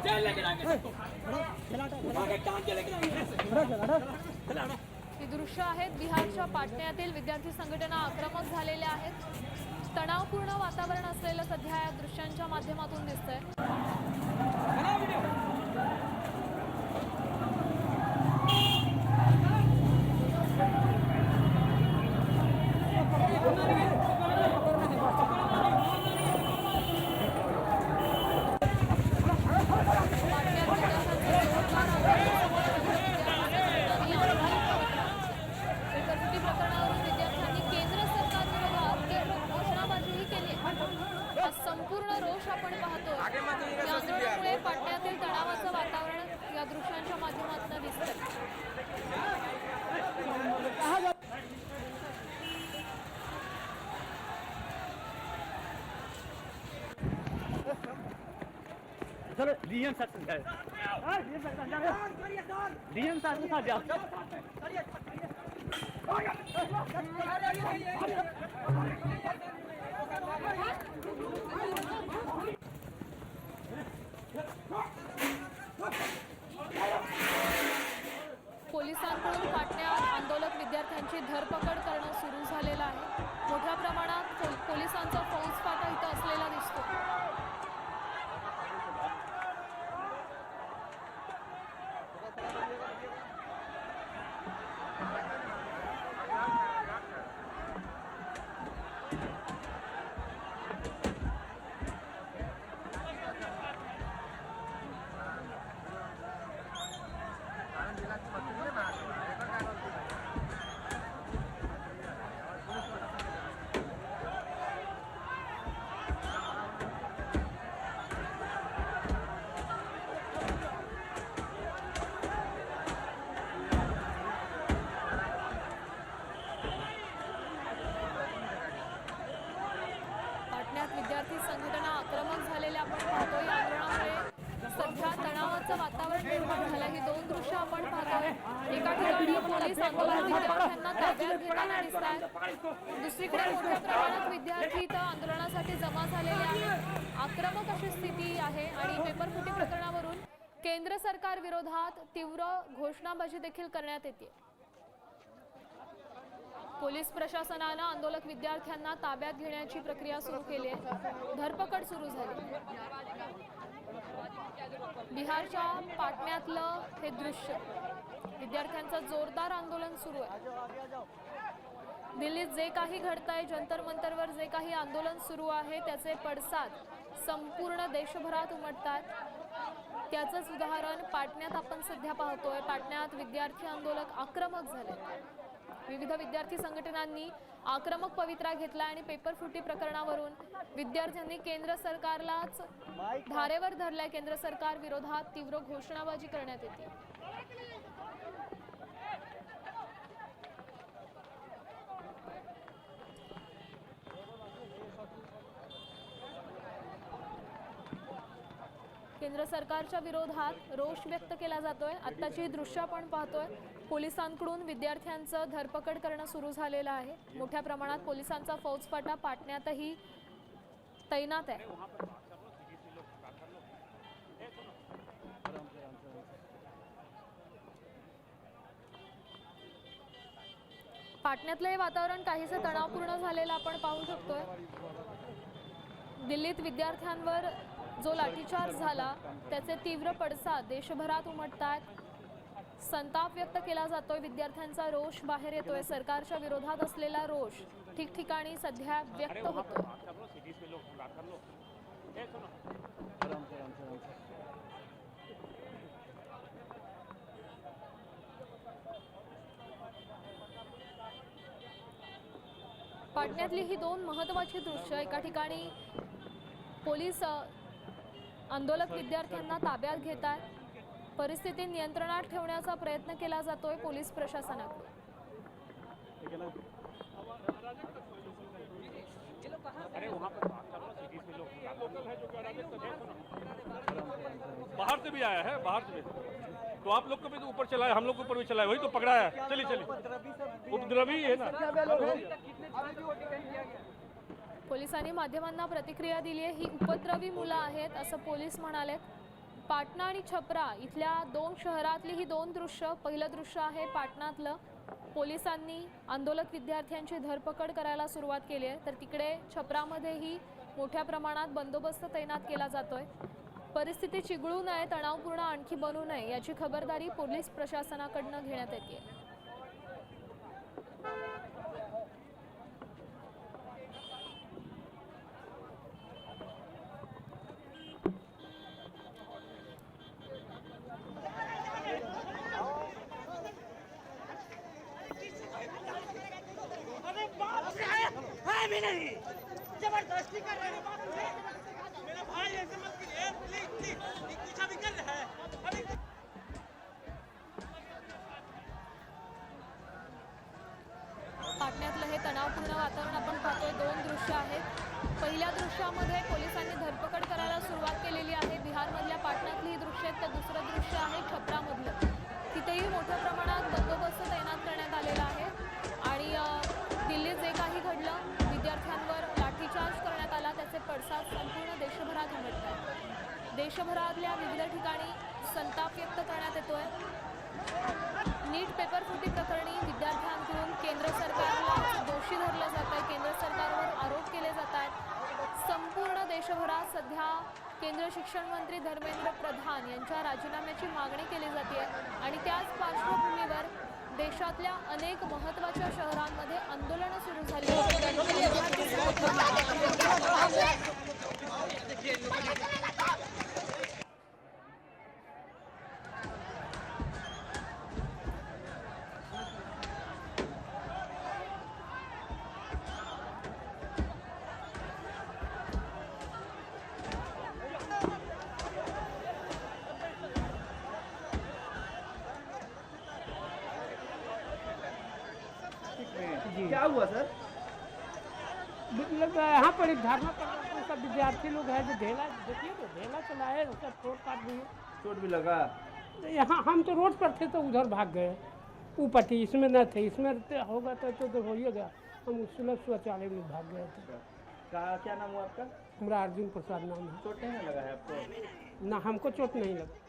Gel लेके जाएंगे सबको, आगे टांग के लेके जाएंगे। ही दृश्य आहेत बिहारच्या पाटण्यातील विद्यार्थी संघटना आक्रमक झालेल्या आहेत। तणावपूर्ण वातावरण असलेलं सध्या या दृश्यांच्या माध्यमातून दिसतंय। संपूर्ण रोष आपण पाहतो। या आंदोलनामुळे पाटण्यातील तणावाचं वातावरण या दृश्यांच्या माध्यमातून दिसतंय। चलो डीएम साहब से जाए। डीएम साहब के साथ जाओ। पोलिसांकडून पाटण्यात आंदोलक विद्यार्थ्यांची धरपकड करणं सुरू झालेलं आहे। मोठ्या प्रमाणात पोलिसांचा फौजफाटा इथं असलेला दिसतो। विद्यार्थी संघटना आक्रमक झालेल्या आपण पाहतोय। या आंदोलनामुळे सध्या तणावाचं वातावरण निर्माण झालं। ही दोन दृश्य आपण पाहतोय। एका ठिकाणी पोलीस आंदोलक विद्यार्थ्यांना ताब्यात घेताना दिसतात, दुसरीकडे मोठ्या प्रमाणात विद्यार्थी इथं आंदोलनासाठी जमा झालेले आहेत। आक्रमक अशी स्थिती आहे आणि पेपरफुटी प्रकरणावरून केंद्र सरकार विरोधात तीव्र घोषणाबाजी देखील करण्यात येते। पोलीस प्रशासनानं आंदोलक विद्यार्थ्यांना ताब्यात घेण्याची प्रक्रिया सुरू केली आहे। धरपकड सुरू झाली। बिहारच्या पाटण्यातलं हे दृश्य, विद्यार्थ्यांचं जोरदार आंदोलन सुरू आहे। दिल्लीत जे काही घडतंय, जंतर मंतरवर जे काही आंदोलन सुरू आहे त्याचे पडसाद संपूर्ण देशभरात उमटतात। त्याचंच उदाहरण पाटण्यात आपण सध्या पाहतोय। पाटण्यात विद्यार्थी आंदोलक आक्रमक झाले। विविध विद्यार्थी संघटनांनी आक्रमक पवित्रा घेतला आणि पेपरफुटी प्रकरणावरून विद्यार्थ्यांनी केंद्र सरकारलाच धारेवर धरलाय। केंद्र सरकार विरोधात तीव्र घोषणाबाजी करण्यात येते। केंद्र सरकारच्या विरोधात रोष व्यक्त केला जातोय। आत्ताची दृश्य आपण पाहतोय। पोलिसांकडून विद्यार्थ्यांचं धरपकड करणं सुरू झालेलं आहे। मोठ्या प्रमाणात पोलिसांचा फौजफाटा पाटण्यातही तैनात आहे। पाटण्यातलं हे वातावरण काहीसं तणावपूर्ण झालेलं आपण पाहू शकतोय। दिल्लीत विद्यार्थ्यांवर जो लाठीचार्ज झाला त्याचे तीव्र पडसाद देशभरात उमटतात। संताप व्यक्त केला जातोय। विद्यार्थ्यांचा रोष बाहेर येतोय। सरकारच्या विरोधात असलेला रोष ठिकठिकाणी सध्या व्यक्त होतोय। पाटण्यातली ही दोन महत्त्वाची दृश्य, एका ठिकाणी पोलीस आंदोलक विद्यार्थ्यांना ताब्यात घेतात, परिस्थिती नियंत्रणात ठेवण्याचा प्रयत्न केला जातोय पोलीस प्रशासनाकडून। बाहर से भी आया है, बाहर से भी, तो आप लोग को भी तो ऊपर चला है, हम लोग को ऊपर भी चला है, वही तो पकड़ा है। चलिए चलिए, उपद्रवी है ना। पोलिसांनी माध्यमांना प्रतिक्रिया दिली आहे. ही उपद्रवी मुलं आहेत असं पोलीस म्हणालेत. पाटणा आणि छपरा इथल्या 2 शहरातली ही 2 दृश्य. पहिलं दृश्य आहे पाटणातलं. पोलिसांनी आंदोलक विद्यार्थ्यांची धरपकड करायला सुरुवात केली आहे, तर तिकडे छपरामध्येही मोठ्या प्रमाणात बंदोबस्त तैनात केला जातोय. परिस्थिती चिघळू नये, तणावपूर्ण आणखी बनू नये याची खबरदारी पोलीस प्रशासनाकडनं घेण्यात येते. है भी नहीं, जबरदस्ती कर रहे हैं। मेरा भाई ऐसे मत कीजिए, प्लीज प्लीज, कुछ अभी कर रहा है अभी। पाटण्यातलं हे तणावपूर्ण वातावरण आपण पाहतोय. 2 दृश्य आहेत. पहिल्या दृश्यामध्ये पोलिसांनी धरपकड करायला सुरुवात केलेली आहे. बिहारमधल्या पाटण्यातली ही दृश्य आहेत. तर दुसरं दृश्य आहे छपरामधलं. तिथेही मोठ्या प्रमाणात बंदोबस्त तैनात करण्यात आलेला आहे. आणि दिल्लीत जे काही घडलं, विद्यार्थ्यांवर लाठीचार्ज करण्यात आला, त्याचे पडसाद संपूर्ण देशभरात उमटत आहेत. देशभरातल्या विविध ठिकाणी संताप व्यक्त करण्यात येतोय. नीट पेपर फुटी प्रकरणी विद्यार्थ्यांकडून केंद्र सरकारला दोषी धरलं जात आहे. केंद्र सरकारवर आरोप केले जात आहेत. संपूर्ण देशभरात सध्या केंद्र शिक्षण मंत्री धर्मेंद्र प्रधान यांच्या राजीनाम्याची मागणी केली जाते आणि त्याच पार्श्वभूमीवर देशातल्या अनेक महत्त्वाच्या शहरांमध्ये आंदोलनं सुरू झाली क्या हुआ सर? मतलब यहाँ पर एक धरना कर रहे थे, सब विद्यार्थी लोग हैं जो ढेला, देखिए तो ढेला चलाए, उसका तोड़ काट दिए। चोट भी लगा? यहाँ हम तो रोड पर थे तो उधर भाग गए, ऊपर थी, इसमें न थे, इसमें होगा तो हो ही गया। हम सुलभ शौचालय में भाग गए थे। कहा क्या नाम हुआ आपका? हमारा अर्जुन प्रसाद नाम है। चोट नहीं लगा है आपको? ना हमको चोट नहीं लगा।